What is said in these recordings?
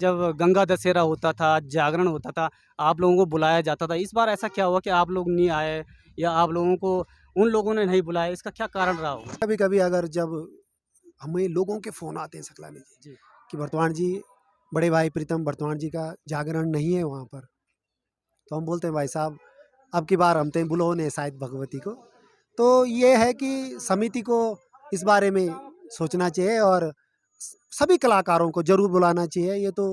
जब गंगा दशहरा होता था, जागरण होता था, आप लोगों को बुलाया जाता था। इस बार ऐसा क्या हुआ कि आप लोग नहीं आए या आप लोगों को उन लोगों ने नहीं बुलाया? इसका क्या कारण रहा होगा? कभी कभी अगर जब हमें लोगों के फ़ोन आते हैं सकलानी जी जी। कि बर्तमान जी, बड़े भाई प्रीतम बर्तमान जी का जागरण नहीं है वहाँ पर, तो हम बोलते हैं भाई साहब अब की बार हम ते बुलो ने शायद भगवती को। तो ये है कि समिति को इस बारे में सोचना चाहिए और सभी कलाकारों को जरूर बुलाना चाहिए। ये तो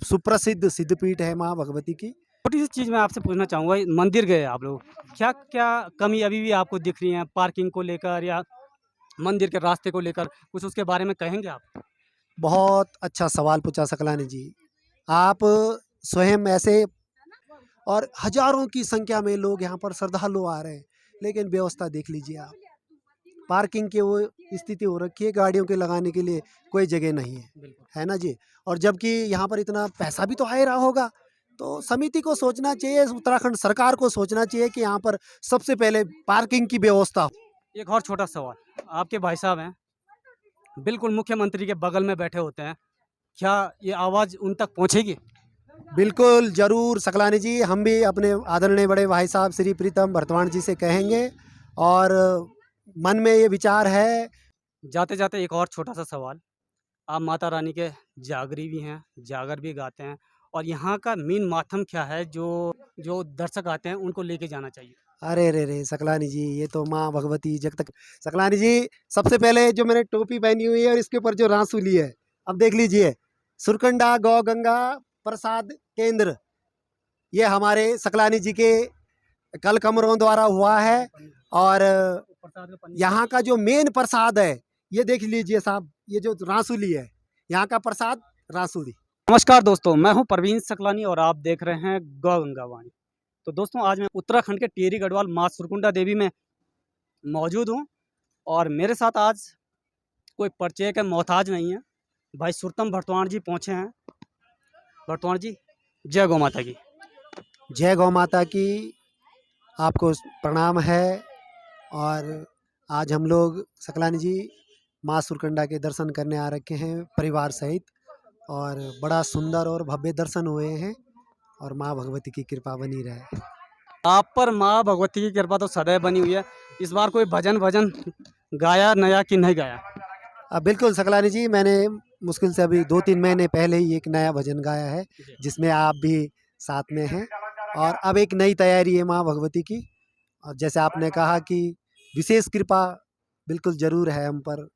सुप्रसिद्ध सिद्धपीठ है माँ भगवती की। छोटी-सी चीज़ मैं आपसे पूछना चाहूँगा, मंदिर गए आप लोग, क्या-क्या कमी अभी भी आपको दिख रही है पार्किंग को लेकर या मंदिर के रास्ते को लेकर? कुछ उसके बारे में कहेंगे आप? बहुत अच्छा सवाल पूछा सकलानी जी। आप स्वयं ऐसे और हजारों की संख्या में लोग यहाँ पर श्रद्धालु आ रहे हैं, लेकिन व्यवस्था देख लीजिए आप। पार्किंग की वो स्थिति हो रखी है, गाड़ियों के लगाने के लिए कोई जगह नहीं है, बिल्कुल। है ना जी? और जबकि यहाँ पर इतना पैसा भी तो आ ही रहा होगा, तो समिति को सोचना चाहिए, उत्तराखंड सरकार को सोचना चाहिए कि यहाँ पर सबसे पहले पार्किंग की व्यवस्था हो। एक और छोटा सवाल, आपके भाई साहब हैं, बिल्कुल मुख्यमंत्री के बगल में बैठे होते हैं, क्या ये आवाज़ उन तक पहुँचेगी? बिल्कुल, ज़रूर सकलानी जी, हम भी अपने आदरणीय बड़े भाई साहब श्री प्रीतम बर्तमान जी से कहेंगे और मन में ये विचार है। जाते-जाते एक और छोटा-सा सवाल, आप माता रानी के जागरी भी हैं, जागर भी गाते हैं और यहाँ का मेन मातम क्या है जो जो दर्शक आते हैं उनको लेके जाना चाहिए? अरे रे रे! सकलानी जी, ये तो माँ भगवती जग तक। सकलानी जी, सबसे पहले जो मैंने टोपी पहनी हुई है और इसके ऊपर जो राँसुली है, अब देख लीजिए, सुरकंडा गौ गंगा प्रसाद केंद्र, ये हमारे सकलानी जी के कल कमरों द्वारा हुआ है। और प्रसाद का पन्नी यहाँ का जो मेन प्रसाद है, ये देख लीजिए साहब, ये जो राँसुली है, यहाँ का प्रसाद राँसुली। नमस्कार दोस्तों, मैं हूँ परवीन सकलानी और आप देख रहे हैं गौ गंगा वाणी। तो दोस्तों आज मैं उत्तराखंड के टिहरी गढ़वाल माँ सुरकुंडा देवी में मौजूद हूँ और मेरे साथ आज कोई परिचय का मोहताज नहीं है। भाई सुरतम भरतवाण जी पहुँचे हैं। भरतवाण जी, जय गौ माता की। जय गौ माता की, आपको प्रणाम है। और आज हम लोग सकलानी जी माँ सुरकंडा के दर्शन करने आ रखे हैं परिवार सहित, और बड़ा सुंदर और भव्य दर्शन हुए हैं और माँ भगवती की कृपा बनी रहे। आप पर माँ भगवती की कृपा तो सदैव बनी हुई है। इस बार कोई भजन वजन गाया नया कि नहीं गाया? अब बिल्कुल सकलानी जी, मैंने मुश्किल से अभी 2-3 महीने पहले ही एक नया भजन गाया है, जी। जिसमें आप भी साथ में हैं। और अब एक नई तैयारी है माँ भगवती की। और जैसे आपने कहा कि विशेष कृपा बिल्कुल ज़रूर है हम पर,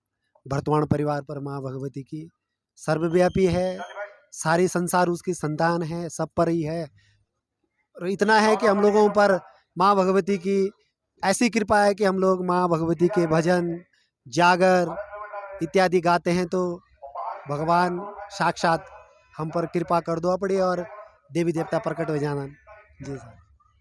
भरतवाण परिवार पर माँ भगवती की। सर्वव्यापी है, सारी संसार उसकी संतान है, सब पर ही है। और इतना है कि हम लोगों पर माँ भगवती की ऐसी कृपा है कि हम लोग माँ भगवती के भजन, जागर इत्यादि गाते हैं, तो भगवान साक्षात हम पर कृपा कर दो अपनी और देवी देवता प्रकट हो जाना। जी सर।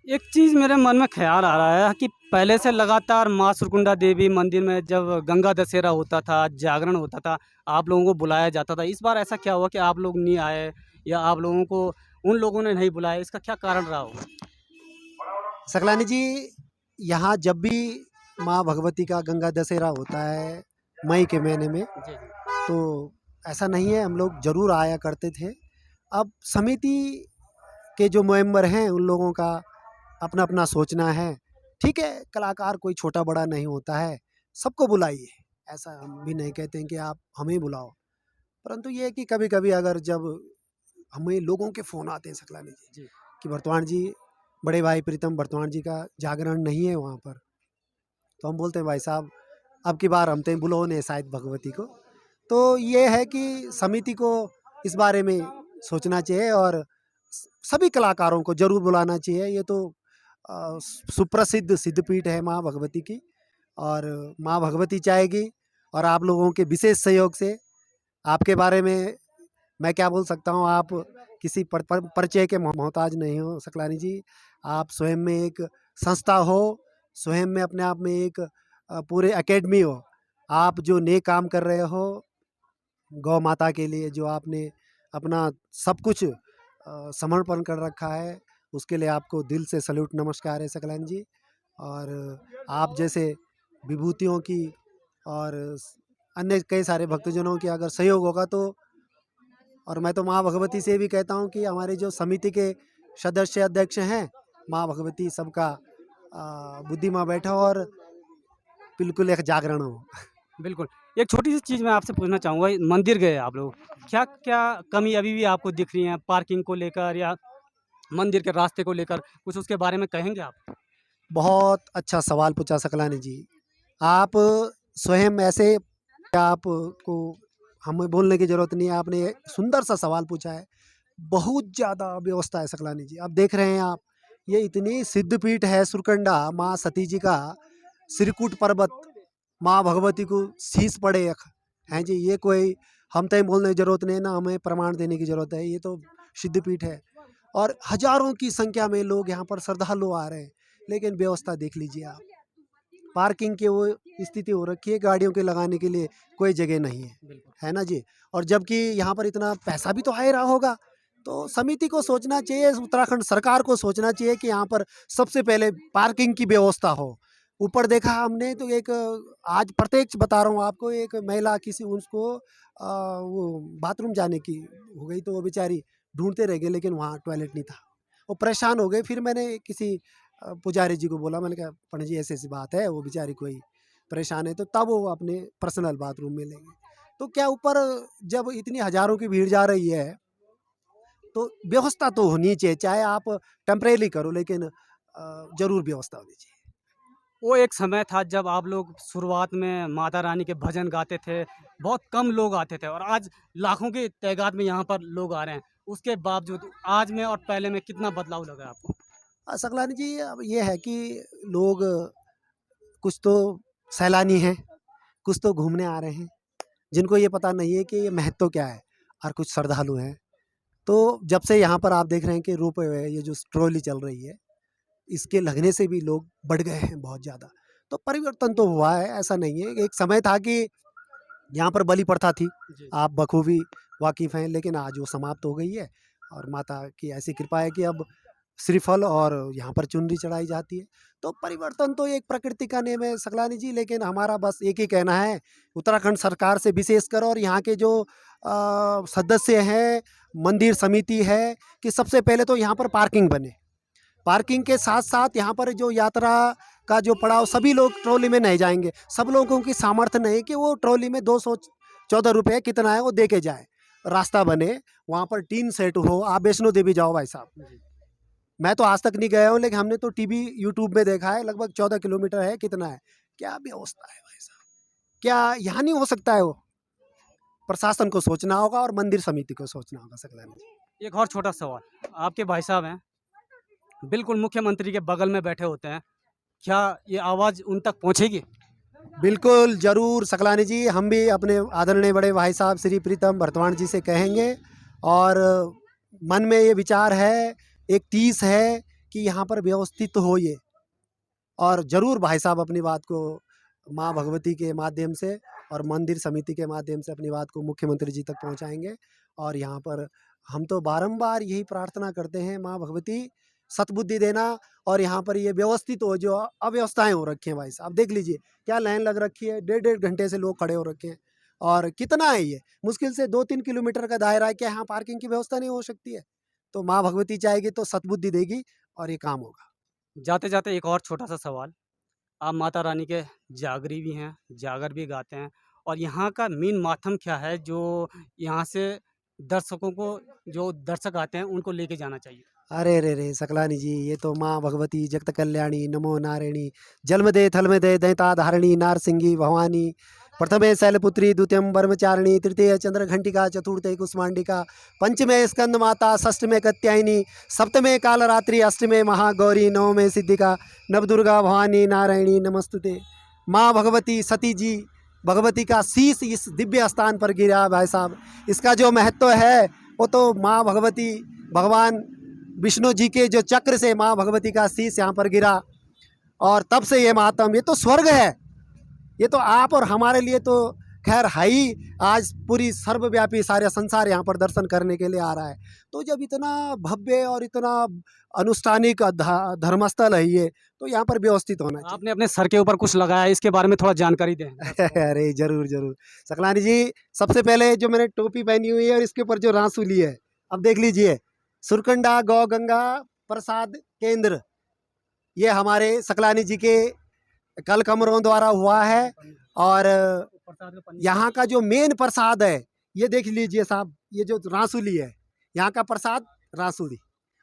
एक चीज़ मेरे मन में ख़्याल आ रहा है कि पहले से लगातार माँ सुरकुंडा देवी मंदिर में जब गंगा दशहरा होता था, जागरण होता था, आप लोगों को बुलाया जाता था। इस बार ऐसा क्या हुआ कि आप लोग नहीं आए या आप लोगों को उन लोगों ने नहीं बुलाया? इसका क्या कारण रहा होगा? सकलानी जी, यहाँ जब भी माँ भगवती का गंगा दशहरा होता है मई के महीने में, जी, जी। तो ऐसा नहीं है, हम लोग ज़रूर आया करते थे। अब समिति के जो मेंबर हैं उन लोगों का अपना अपना सोचना है। ठीक है, कलाकार कोई छोटा बड़ा नहीं होता है, सबको बुलाइए। ऐसा हम भी नहीं कहते हैं कि आप हमें बुलाओ, परंतु ये है कि कभी कभी अगर जब हमें लोगों के फ़ोन आते हैं सकलानी जी जी। कि बर्तमान जी, बड़े भाई प्रीतम बर्तमान जी का जागरण नहीं है वहाँ पर, तो हम बोलते हैं भाई साहब अब की बार हम ते बुलो ने शायद भगवती को। तो ये है कि समिति को इस बारे में सोचना चाहिए और सभी कलाकारों को जरूर बुलाना चाहिए। ये तो सुप्रसिद्ध सिद्धपीठ है माँ भगवती की, और माँ भगवती चाहेगी और आप लोगों के विशेष सहयोग से। आपके बारे में मैं क्या बोल सकता हूँ, आप किसी परिचय के मोहताज नहीं हो सकलानी जी। आप स्वयं में एक संस्था हो, स्वयं में अपने आप में एक पूरे एकेडमी हो। आप जो नेक काम कर रहे हो गौ माता के लिए, जो आपने अपना सब कुछ समर्पण कर रखा है, उसके लिए आपको दिल से सल्यूट नमस्कार है सकलानी जी। और आप जैसे विभूतियों की और अन्य कई सारे भक्तजनों की अगर सहयोग होगा, तो और मैं तो माँ भगवती से भी कहता हूँ कि हमारे जो समिति के सदस्य अध्यक्ष हैं, माँ भगवती सबका बुद्धि में बैठा और बिल्कुल एक जागरण हो। बिल्कुल। एक छोटी सी चीज़ मैं आपसे पूछना चाहूँगा, मंदिर गए आप लोग, क्या क्या कमी अभी भी आपको दिख रही है पार्किंग को लेकर या मंदिर के रास्ते को लेकर, कुछ उसके बारे में कहेंगे आप? बहुत अच्छा सवाल पूछा सकलानी जी। आप स्वयं ऐसे आपको हमें बोलने की ज़रूरत नहीं है, आपने एक सुंदर सा सवाल पूछा है। बहुत ज़्यादा व्यवस्था है सकलानी जी। अब देख रहे हैं आप, ये इतनी सिद्धपीठ है सुरकंडा, माँ सती जी का सिरकूट पर्वत, माँ भगवती को शीश पड़े एक, हैं जी। ये कोई हम तय बोलने की ज़रूरत नहीं है, ना हमें प्रमाण देने की ज़रूरत है, ये तो सिद्धपीठ है। और हज़ारों की संख्या में लोग यहाँ पर श्रद्धालु आ रहे हैं, लेकिन व्यवस्था देख लीजिए आप। पार्किंग की वो स्थिति हो रखी है, गाड़ियों के लगाने के लिए कोई जगह नहीं है, बिल्कुल। है ना जी। और जबकि यहाँ पर इतना पैसा भी तो आ ही रहा होगा, तो समिति को सोचना चाहिए, उत्तराखंड सरकार को सोचना चाहिए कि यहाँ पर सबसे पहले पार्किंग की व्यवस्था हो। ऊपर देखा हमने तो एक आज प्रत्यक्ष बता रहा हूँ आपको, एक महिला किसी उसको वो बाथरूम जाने की हो गई, तो वो बेचारी ढूंढते रह गए, लेकिन वहाँ टॉयलेट नहीं था। वो परेशान हो गए। फिर मैंने किसी पुजारी जी को बोला, मैंने कहा पंडित जी ऐसी ऐसी बात है, वो बेचारी कोई परेशान है, तो तब वो अपने पर्सनल बाथरूम में लेंगे। तो क्या ऊपर जब इतनी हज़ारों की भीड़ जा रही है, तो व्यवस्था तो होनी चाहिए, चाहे आप टेम्परेरी करो, लेकिन ज़रूर व्यवस्था होनी चाहिए। वो एक समय था जब आप लोग शुरुआत में माता रानी के भजन गाते थे, बहुत कम लोग आते थे और आज लाखों की तादाद में यहाँ पर लोग आ रहे हैं। उसके बावजूद आज में और पहले में कितना बदलाव लगा है आपको? सकलानी जी, अब ये है कि लोग कुछ तो सैलानी हैं, कुछ तो घूमने आ रहे हैं, जिनको ये पता नहीं है कि ये महत्व क्या है, और कुछ श्रद्धालु हैं। तो जब से यहाँ पर आप देख रहे हैं कि रोपवे है, ये जो ट्रॉली चल रही है, इसके लगने से भी लोग बढ़ गए हैं बहुत ज़्यादा। तो परिवर्तन तो हुआ है, ऐसा नहीं है। एक समय था कि यहाँ पर बलि प्रथा थी, जी। आप बखूबी वाकिफ़ हैं, लेकिन आज वो समाप्त हो गई है। और माता की ऐसी कृपा है कि अब श्रीफल और यहाँ पर चुनरी चढ़ाई जाती है। तो परिवर्तन तो एक प्रकृति का नियम है सकलानी जी, लेकिन हमारा बस एक ही कहना है उत्तराखंड सरकार से विशेषकर, और यहाँ के जो सदस्य हैं, मंदिर समिति है, कि सबसे पहले तो यहाँ पर पार्किंग बने। पार्किंग के साथ साथ यहाँ पर जो यात्रा का जो पड़ाव, सभी लोग ट्रॉली में नहीं जाएंगे। सब लोगों की सामर्थ्य नहीं कि वो ट्रॉली में 214 रुपये कितना है वो दे के जाए। रास्ता बने, वहाँ पर टीन सेट हो। आप वैष्णो देवी जाओ भाई साहब, जी। मैं तो आज तक नहीं गया हूँ, लेकिन हमने तो टीवी यूट्यूब में देखा है, लगभग 14 किलोमीटर है, कितना है। क्या व्यवस्था है भाई साहब, क्या यहाँ नहीं हो सकता है? वो प्रशासन को सोचना होगा और मंदिर समिति को सोचना होगा सकलानी जी। एक और छोटा सवाल, आपके भाई साहब हैं, बिल्कुल मुख्यमंत्री के बगल में बैठे होते हैं, क्या ये आवाज़ उन तक पहुँचेगी? बिल्कुल ज़रूर सकलानी जी, हम भी अपने आदरणीय बड़े भाई साहब श्री प्रीतम बर्तवान जी से कहेंगे, और मन में ये विचार है, एक 30 है कि यहाँ पर व्यवस्थित हो ये। और ज़रूर भाई साहब अपनी बात को माँ भगवती के माध्यम से और मंदिर समिति के माध्यम से अपनी बात को मुख्यमंत्री जी तक पहुँचाएँगे। और यहाँ पर हम तो बारंबार यही प्रार्थना करते हैं, माँ भगवती सद्बुद्धि देना, और यहाँ पर ये व्यवस्थित हो। जो अव्यवस्थाएँ हो रखी हैं भाई साहब, देख लीजिए क्या लाइन लग रखी है, डेढ़ घंटे से लोग खड़े हो रखे हैं। और कितना है ये, मुश्किल से 2-3 किलोमीटर का दायरा है, क्या यहाँ पार्किंग की व्यवस्था नहीं हो सकती है? तो माँ भगवती चाहेगी तो सद्बुद्धि देगी और ये काम होगा। जाते-जाते एक और छोटा-सा सवाल, आप माता रानी के जागरी भी हैं, जागर भी गाते हैं और यहाँ का मेन मातम क्या है जो यहाँ से दर्शकों को, जो दर्शक आते हैं उनको लेके जाना चाहिए? अरे रे रे सकलानी जी, ये तो माँ भगवती जगत कल्याणी नमो नारायणी, जन्म दे थल में दे दैता धारिणी नारसिंगी भवानी, प्रथमे शैलपुत्री द्वितीयम ब्रह्मचारिणी तृतीय चंद्र घंटिका चतुर्थे कुष्मांडिका, पंचमे स्कंद माता षष्ठमे कत्यायनी, सप्तमे कालरात्रि अष्टमे महागौरी, नवमे सिद्धिका नवदुर्गा भवानी नारायणी नमस्तुते। माँ भगवती सती जी भगवती का शीश इस दिव्य स्थान पर गिरा भाई साहब। इसका जो महत्व है वो तो माँ भगवती, भगवान विष्णु जी के जो चक्र से माँ भगवती का शीश यहाँ पर गिरा, और तब से ये मातम, ये तो स्वर्ग है। ये तो आप और हमारे लिए तो खैर है ही, आज पूरी सर्वव्यापी सारे संसार यहाँ पर दर्शन करने के लिए आ रहा है। तो जब इतना भव्य और इतना अनुष्ठानिक धर्मस्थल है ये, तो यहाँ पर व्यवस्थित होना चाहिए। आपने अपने सर के ऊपर कुछ लगाया है, इसके बारे में थोड़ा जानकारी दें। अरे जरूर जरूर सकलानी जी, सबसे पहले जो मैंने टोपी पहनी हुई है और इसके ऊपर जो रांसुली है, अब देख लीजिए, सुरकंडा गौ गंगा प्रसाद केंद्र, ये हमारे सकलानी जी के कल कमरों द्वारा हुआ है। और यहाँ का जो मेन प्रसाद है, ये देख लीजिए साहब, ये जो रांसुली है, यहाँ का प्रसाद रांसुली।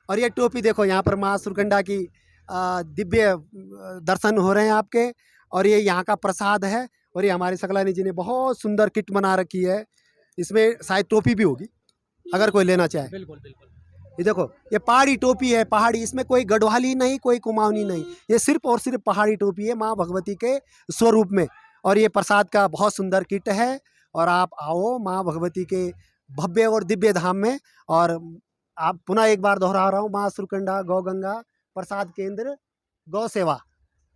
और ये टोपी देखो, यहाँ पर माँ सुरकंडा की दिव्य दर्शन हो रहे हैं आपके। और ये यहाँ का प्रसाद है। और ये हमारे सकलानी जी ने बहुत सुंदर किट बना रखी है, इसमें शायद टोपी भी होगी अगर कोई लेना चाहे। बिल्कुल बिल्कुल। ये देखो, ये पहाड़ी टोपी है, पहाड़ी, इसमें कोई गढ़वाली नहीं, कोई कुमाऊनी नहीं, ये सिर्फ और सिर्फ पहाड़ी टोपी है माँ भगवती के स्वरूप में। और ये प्रसाद का बहुत सुंदर किट है। और आप आओ माँ भगवती के भव्य और दिव्य धाम में। और आप पुनः एक बार दोहरा रहा हूँ, माँ सुरकंडा गौ गंगा प्रसाद केंद्र गौ सेवा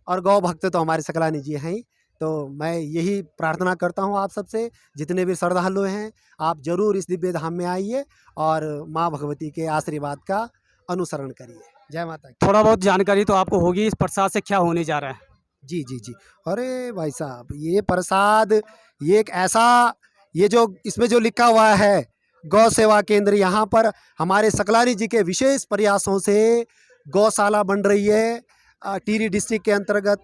और गौ भक्त तो हमारे सकलानी जी हैं ही। तो मैं यही प्रार्थना करता हूँ आप सबसे, जितने भी श्रद्धालु हैं, आप जरूर इस दिव्य धाम में आइए और माँ भगवती के आशीर्वाद का अनुसरण करिए। जय माता की। थोड़ा बहुत जानकारी तो आपको होगी, इस प्रसाद से क्या होने जा रहा है। जी जी जी। अरे भाई साहब, ये प्रसाद, ये एक ऐसा, ये जो इसमें जो लिखा हुआ है गौ सेवा केंद्र, यहाँ पर हमारे सकलानी जी के विशेष प्रयासों से गौशाला बन रही है टिहरी डिस्ट्रिक्ट के अंतर्गत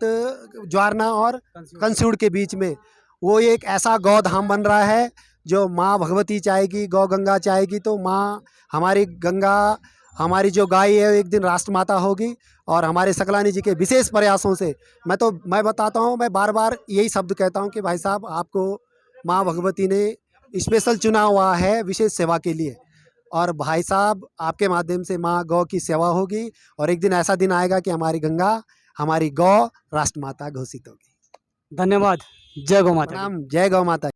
ज्वारना और कंसूड़ के बीच में। वो एक ऐसा गौ धाम बन रहा है जो माँ भगवती चाहेगी, गौ गंगा चाहेगी, तो माँ हमारी गंगा, हमारी जो गाय है एक दिन राष्ट्र माता होगी। और हमारे सकलानी जी के विशेष प्रयासों से मैं बताता हूँ, मैं बार बार यही शब्द कहता हूँ कि भाई साहब, आपको माँ भगवती ने स्पेशल चुना हुआ है विशेष सेवा के लिए। और भाई साहब, आपके माध्यम से माँ गौ की सेवा होगी और एक दिन ऐसा दिन आएगा कि हमारी गंगा, हमारी गौ राष्ट्र माता घोषित होगी। धन्यवाद। जय गौ माता। प्रणाम। जय गौ माता।